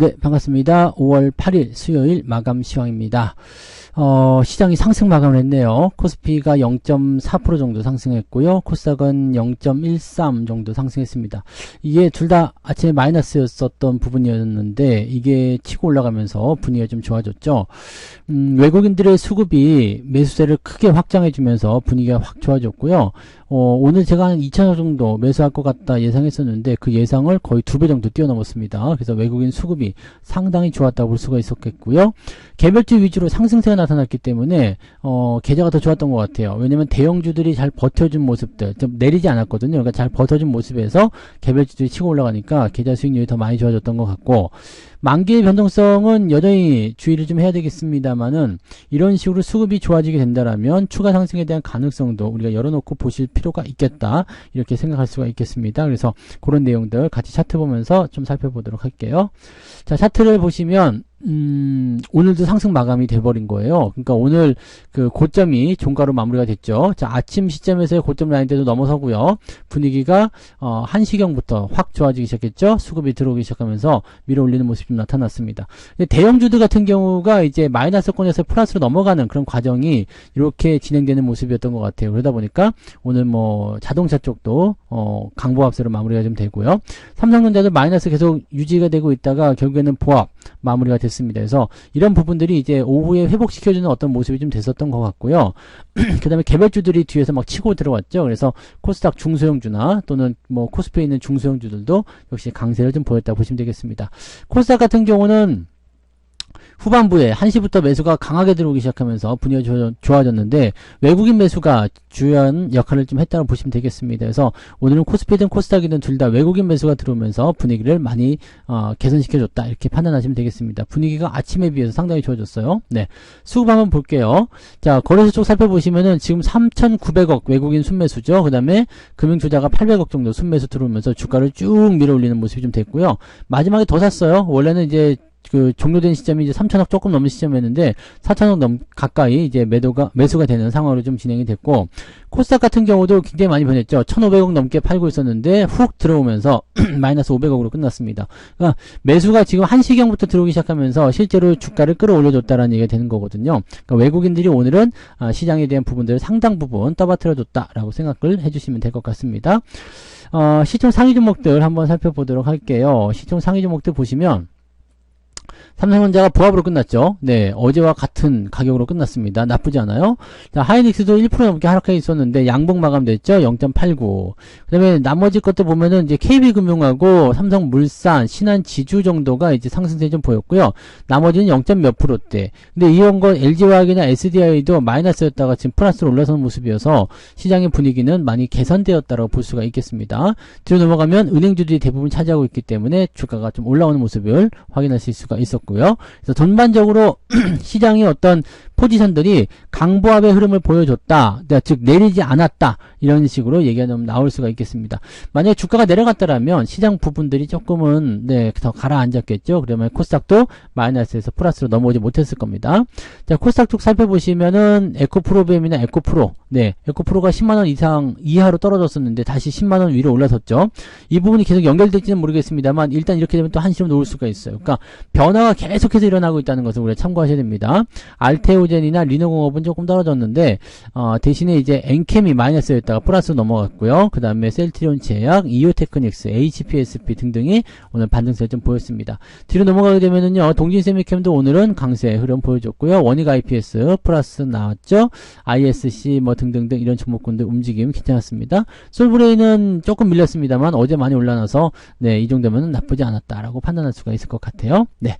네, 반갑습니다. 5월 8일 수요일 마감 시황입니다. 시장이 상승 마감을 했네요. 코스피가 0.4% 정도 상승했고요. 코스닥은 0.13 정도 상승했습니다. 이게 둘 다 아침에 마이너스였었던 부분이었는데 이게 치고 올라가면서 분위기가 좀 좋아졌죠. 외국인들의 수급이 매수세를 크게 확장해주면서 분위기가 확 좋아졌고요. 오늘 제가 한 2,000억 정도 매수할 것 같다 예상했었는데 그 예상을 거의 2배 정도 뛰어넘었습니다. 그래서 외국인 수급이 상당히 좋았다고 볼 수가 있었겠고요. 개별주 위주로 상승세가 나타났기 때문에 계좌가 더 좋았던 것 같아요. 왜냐면 대형주들이 잘 버텨준 모습들, 좀 내리지 않았거든요. 그러니까 잘 버텨준 모습에서 개별주들이 치고 올라가니까 계좌 수익률이 더 많이 좋아졌던 것 같고, 만기의 변동성은 여전히 주의를 좀 해야 되겠습니다만은 이런 식으로 수급이 좋아지게 된다라면 추가 상승에 대한 가능성도 우리가 열어놓고 보실 필요가 있겠다, 이렇게 생각할 수가 있겠습니다. 그래서 그런 내용들 같이 차트 보면서 좀 살펴보도록 할게요. 자, 차트를 보시면 오늘도 상승 마감이 돼버린 거예요. 그러니까 오늘 그 고점이 종가로 마무리가 됐죠. 자, 아침 시점에서의 고점 라인대도 넘어서고요. 분위기가 1시경부터 확 좋아지기 시작했죠. 수급이 들어오기 시작하면서 밀어 올리는 모습이 좀 나타났습니다. 근데 대형주들 같은 경우가 이제 마이너스권에서 플러스로 넘어가는 그런 과정이 이렇게 진행되는 모습이었던 것 같아요. 그러다 보니까 오늘 뭐 자동차 쪽도 강보합세로 마무리가 좀 되고요. 삼성전자도 마이너스 계속 유지가 되고 있다가 결국에는 보합 마무리가 됐습니다. 그래서 이런 부분들이 이제 오후에 회복시켜주는 어떤 모습이 좀 됐었던 것 같고요. 그 다음에 개별주들이 뒤에서 막 치고 들어왔죠. 그래서 코스닥 중소형주나 또는 뭐 코스피에 있는 중소형주들도 역시 강세를 좀 보였다고 보시면 되겠습니다. 코스닥 같은 경우는 후반부에 1시부터 매수가 강하게 들어오기 시작하면서 분위기가 좋아졌는데 외국인 매수가 주요한 역할을 좀 했다고 보시면 되겠습니다. 그래서 오늘은 코스피든 코스닥이든 둘 다 외국인 매수가 들어오면서 분위기를 많이 개선시켜줬다, 이렇게 판단하시면 되겠습니다. 분위기가 아침에 비해서 상당히 좋아졌어요. 네, 수급 한번 볼게요. 자, 거래소 쪽 살펴보시면은 지금 3,900억 외국인 순매수죠. 그 다음에 금융투자가 800억 정도 순매수 들어오면서 주가를 쭉 밀어 올리는 모습이 좀 됐고요. 마지막에 더 샀어요. 원래는 이제 그 종료된 시점이 이제 3,000억 조금 넘는 시점이었는데 4,000억 가까이 이제 매수가 되는 상황으로 좀 진행이 됐고, 코스닥 같은 경우도 굉장히 많이 변했죠. 1,500억 넘게 팔고 있었는데 훅 들어오면서 마이너스 500억으로 끝났습니다. 그러니까 매수가 지금 1시경부터 들어오기 시작하면서 실제로 주가를 끌어올려줬다라는 얘기가 되는 거거든요. 그러니까 외국인들이 오늘은 시장에 대한 부분들을 상당 부분 떠받들어줬다라고 생각을 해주시면 될 것 같습니다. 시총 상위 종목들 한번 살펴보도록 할게요. 시총 상위 종목들 보시면 삼성전자가 보합으로 끝났죠. 네, 어제와 같은 가격으로 끝났습니다. 나쁘지 않아요. 자, 하이닉스도 1% 넘게 하락해 있었는데 양봉 마감됐죠. 0.89. 그 다음에 나머지 것도 보면은 이제 KB금융하고 삼성물산, 신한지주 정도가 이제 상승세 좀 보였고요. 나머지는 0. 몇 %대. 근데 이런 거 LG화학이나 SDI도 마이너스였다가 지금 플러스로 올라서는 모습이어서 시장의 분위기는 많이 개선되었다고 볼 수가 있겠습니다. 뒤로 넘어가면 은행주들이 대부분 차지하고 있기 때문에 주가가 좀 올라오는 모습을 확인하실 수가 있었고요. 그래서 전반적으로 시장의 어떤 포지션들이 강보합의 흐름을 보여줬다, 즉 내리지 않았다, 이런 식으로 얘기가 좀 나올 수가 있겠습니다. 만약에 주가가 내려갔다라면 시장 부분들이 조금은 더 가라앉았겠죠. 그러면 코스닥도 마이너스에서 플러스로 넘어오지 못했을 겁니다. 자, 코스닥 쪽 살펴보시면은 에코프로비엠이나 에코프로, 에코프로가 10만원 이하로 떨어졌었는데 다시 10만원 위로 올라섰죠. 이 부분이 계속 연결될지는 모르겠습니다만 일단 이렇게 되면 또 한시로 놓을 수가 있어요. 그러니까 변화가 계속해서 일어나고 있다는 것을 우리가 참고하셔야 됩니다. 알테오젠이나 리노공업은 조금 떨어졌는데 대신에 이제 엔캠이 마이너스였다가 플러스로 넘어갔고요. 그 다음에 셀트리온 제약, 이오테크닉스, HPSP 등등이 오늘 반등세를 좀 보였습니다. 뒤로 넘어가게 되면은요, 동진세미캠도 오늘은 강세 흐름 보여줬고요. 원익 IPS 플러스 나왔죠. ISC 뭐 등등등 이런 종목군들 움직임 괜찮았습니다. 솔브레인은 조금 밀렸습니다만 어제 많이 올라나서 이 정도면 나쁘지 않았다라고 판단할 수가 있을 것 같아요. 네.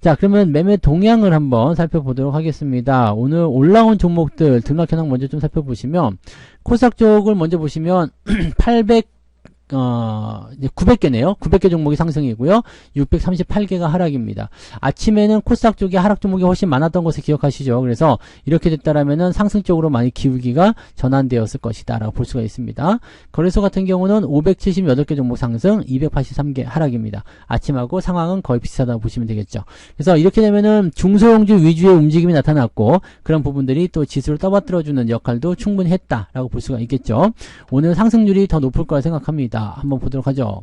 자, 그러면 매매 동향을 한번 살펴보도록 하겠습니다. 오늘 올라온 종목들 등락 현황 먼저 좀 살펴보시면, 코스닥 쪽을 먼저 보시면 900개네요. 900개 종목이 상승이고요. 638개가 하락입니다. 아침에는 코스닥 쪽에 하락 종목이 훨씬 많았던 것을 기억하시죠. 그래서 이렇게 됐다라면은 상승 쪽으로 많이 기울기가 전환되었을 것이다 라고 볼 수가 있습니다. 거래소 같은 경우는 578개 종목 상승, 283개 하락입니다. 아침하고 상황은 거의 비슷하다고 보시면 되겠죠. 그래서 이렇게 되면은 중소형주 위주의 움직임이 나타났고, 그런 부분들이 또 지수를 떠받들어주는 역할도 충분히 했다라고 볼 수가 있겠죠. 오늘 상승률이 더 높을 거라 생각합니다. 한번 보도록 하죠.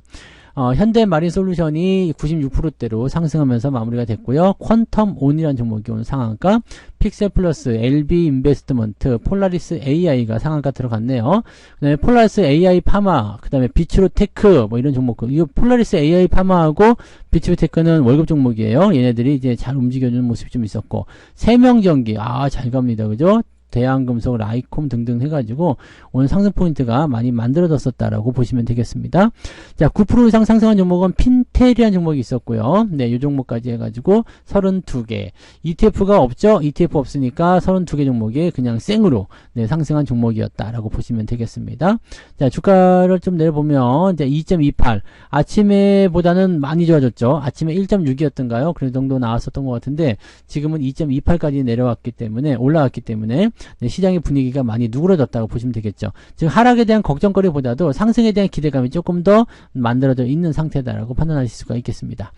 현대마린솔루션이 96%대로 상승하면서 마무리가 됐고요. 퀀텀온이라는 종목이 오늘 상한가, 픽셀플러스, LB인베스트먼트, 폴라리스 AI가 상한가 들어갔네요. 그 다음에 폴라리스 AI 파마, 그 다음에 비츠로테크, 뭐 이런 종목. 이 폴라리스 AI 파마하고 비츠로테크는 월급 종목이에요. 얘네들이 이제 잘 움직여주는 모습이 좀 있었고, 세명전기, 잘 갑니다. 그죠? 대한금속, 라이콤 등등 해가지고 오늘 상승 포인트가 많이 만들어졌었다라고 보시면 되겠습니다. 자, 9% 이상 상승한 종목은 핀텔이라는 종목이 있었고요. 네, 이 종목까지 해가지고 32개. ETF가 없죠? ETF 없으니까 32개 종목이 그냥 생으로 네, 상승한 종목이었다라고 보시면 되겠습니다. 자, 주가를 좀 내려보면 이제 2.28. 아침에보다는 많이 좋아졌죠. 아침에 1.6이었던가요? 그 정도 나왔었던 것 같은데 지금은 2.28까지 내려왔기 때문에 올라왔기 때문에 네, 시장의 분위기가 많이 누그러졌다고 보시면 되겠죠. 즉 하락에 대한 걱정거리보다도 상승에 대한 기대감이 조금 더 만들어져 있는 상태다라고 판단하실 수가 있겠습니다.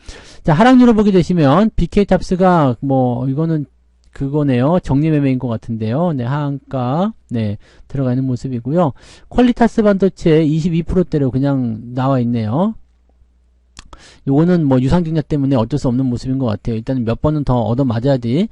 자, 하락률을 보게 되시면 BK탑스가 뭐 이거는 그거네요. 정리매매인 것 같은데요. 네, 하한가 네 들어가 있는 모습이고요. 퀄리타스 반도체 22%대로 그냥 나와 있네요. 요거는 뭐 유상증자 때문에 어쩔 수 없는 모습인 것 같아요. 일단 몇 번은 더 얻어 맞아야지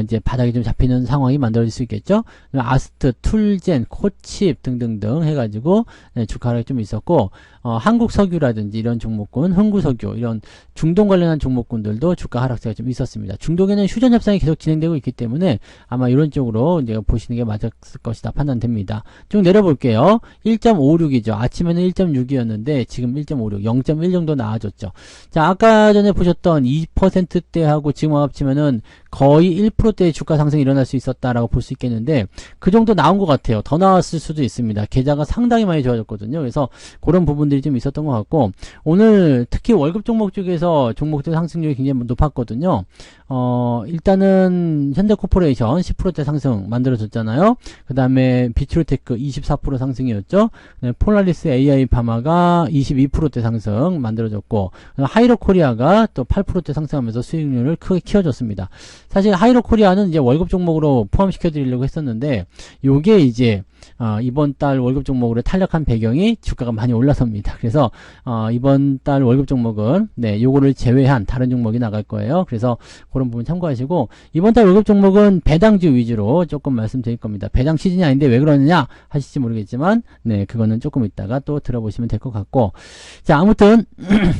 이제 바닥이 좀 잡히는 상황이 만들어질 수 있겠죠. 아스트, 툴젠, 코칩 등등등 해가지고 네, 주가 하락이 좀 있었고 한국석유라든지 이런 종목군, 흥구석유 이런 중동 관련한 종목군들도 주가 하락세가 좀 있었습니다. 중동에는 휴전 협상이 계속 진행되고 있기 때문에 아마 이런 쪽으로 이제 보시는 게 맞을 것이다 판단됩니다. 좀 내려볼게요. 1.56이죠. 아침에는 1.6이었는데 지금 1.56, 0.1 정도 나아졌죠. 자, 아까 전에 보셨던 2%대하고 지금 합치면은 거의 1%대의 주가 상승이 일어날 수 있었다라고 볼 수 있겠는데 그 정도 나온 것 같아요. 더 나왔을 수도 있습니다. 계좌가 상당히 많이 좋아졌거든요. 그래서 그런 부분들이 좀 있었던 것 같고 오늘 특히 월급 종목 중에서 종목들 상승률이 굉장히 높았거든요. 일단은 현대코퍼레이션 10%대 상승 만들어졌잖아요. 그 다음에 비트로테크 24% 상승이었죠. 폴라리스 AI 파마가 22%대 상승 만들어졌고 하이로코리아가 또 8%대 상승하면서 수익률을 크게 키워줬습니다. 사실 하이로코리아는 이제 월급 종목으로 포함시켜 드리려고 했었는데 요게 이제 이번 달 월급 종목으로 탄력한 배경이 주가가 많이 올라섭니다. 그래서 이번 달 월급 종목은 네, 요거를 제외한 다른 종목이 나갈 거예요. 그래서 그런 부분 참고하시고 이번 달 월급 종목은 배당주 위주로 조금 말씀드릴 겁니다. 배당 시즌이 아닌데 왜 그러느냐 하실지 모르겠지만 네, 그거는 조금 이따가 또 들어보시면 될 것 같고 자, 아무튼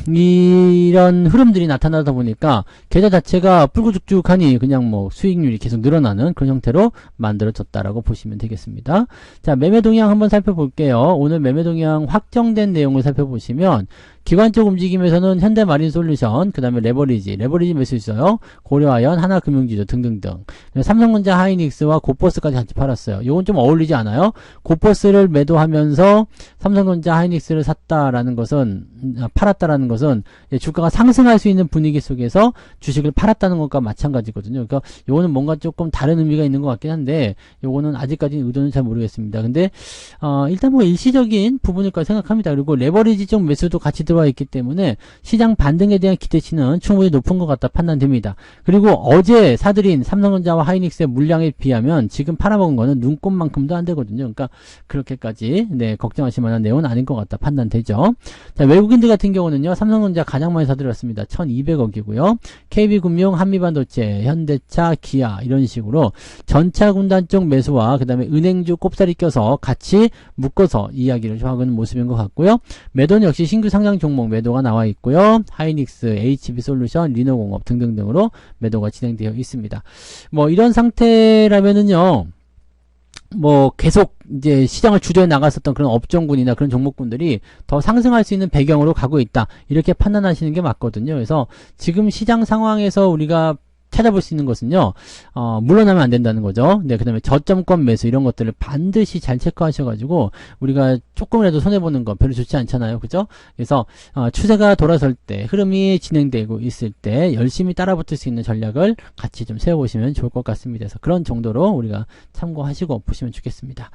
이런 흐름들이 나타나다 보니까 계좌 자체가 뿔구죽죽하니 그냥 뭐 수익률이 계속 늘어나는 그런 형태로 만들어졌다라고 보시면 되겠습니다. 자, 매매 동향 한번 살펴볼게요. 오늘 매매 동향 확정된 내용을 살펴보시면 기관적 움직임에서는 현대마린솔루션, 그 다음에 레버리지 매수 있어요. 고려아연, 하나금융지주 등등등. 삼성전자, 하이닉스와 고퍼스까지 같이 팔았어요. 이건 좀 어울리지 않아요? 고퍼스를 매도하면서 삼성전자, 하이닉스를 팔았다라는 것은 주가가 상승할 수 있는 분위기 속에서 주식을 팔았다는 것과 마찬가지거든요. 그러니까 이거는 뭔가 조금 다른 의미가 있는 것 같긴 한데 이거는 아직까지는 의도는 잘 모르겠습니다. 근데 일단 뭐 일시적인 부분일 거라 생각합니다. 그리고 레버리지적 매수도 같이 들어와 있기 때문에 시장 반등에 대한 기대치는 충분히 높은 것 같다 판단됩니다. 그리고 어제 사들인 삼성전자와 하이닉스의 물량에 비하면 지금 팔아먹은 거는 눈꼽만큼도 안 되거든요. 그러니까 그렇게까지 네, 걱정하실 만한 내용은 아닌 것 같다 판단되죠. 자, 외국인들 같은 경우는요. 삼성전자 가장 많이 사들였습니다. 1200억이고요. KB금융, 한미반도체, 현대차, 기아 이런 식으로 전차군단 쪽 매수와 그 다음에 은행주 꼽사리 껴서 같이 묶어서 이야기를 좀 하고 있는 모습인 것 같고요. 매도는 역시 신규 상장 종목 매도가 나와 있고요. 하이닉스, HB솔루션, 리노공업 등등등으로 매도가 진행되어 있습니다. 뭐 이런 상태라면은요. 뭐 계속 이제 시장을 주도해 나갔었던 그런 업종군이나 그런 종목군들이 더 상승할 수 있는 배경으로 가고 있다. 이렇게 판단하시는 게 맞거든요. 그래서 지금 시장 상황에서 우리가 찾아볼 수 있는 것은요, 물러나면 안 된다는 거죠. 네, 그 다음에 저점권 매수 이런 것들을 반드시 잘 체크하셔가지고, 우리가 조금이라도 손해보는 거 별로 좋지 않잖아요. 그죠? 그래서, 추세가 돌아설 때, 흐름이 진행되고 있을 때, 열심히 따라붙을 수 있는 전략을 같이 좀 세워보시면 좋을 것 같습니다. 그래서 그런 정도로 우리가 참고하시고 보시면 좋겠습니다.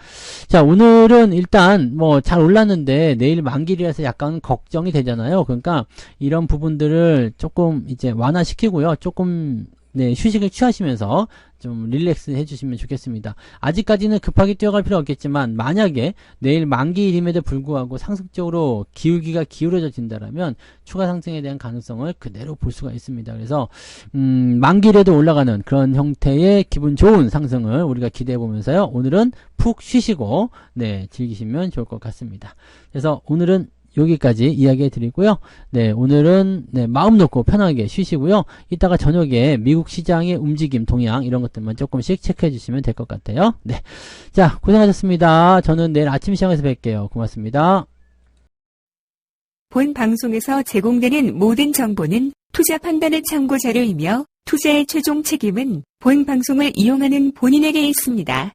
자, 오늘은 일단 뭐 잘 올랐는데, 내일 만기이라서 약간 걱정이 되잖아요. 그러니까, 이런 부분들을 조금 이제 완화시키고요. 조금 네, 휴식을 취하시면서 좀 릴렉스 해주시면 좋겠습니다. 아직까지는 급하게 뛰어갈 필요 없겠지만 만약에 내일 만기일임에도 불구하고 상승적으로 기울기가 기울어진다라면 추가 상승에 대한 가능성을 그대로 볼 수가 있습니다. 그래서 만기일에도 올라가는 그런 형태의 기분 좋은 상승을 우리가 기대해 보면서요. 오늘은 푹 쉬시고 네, 즐기시면 좋을 것 같습니다. 그래서 오늘은 여기까지 이야기해 드리고요. 네, 오늘은 네, 마음 놓고 편하게 쉬시고요. 이따가 저녁에 미국 시장의 움직임, 동향 이런 것들만 조금씩 체크해 주시면 될 것 같아요. 네, 자, 고생하셨습니다. 저는 내일 아침 시장에서 뵐게요. 고맙습니다. 본 방송에서 제공되는 모든 정보는 투자 판단의 참고 자료이며 투자의 최종 책임은 본 방송을 이용하는 본인에게 있습니다.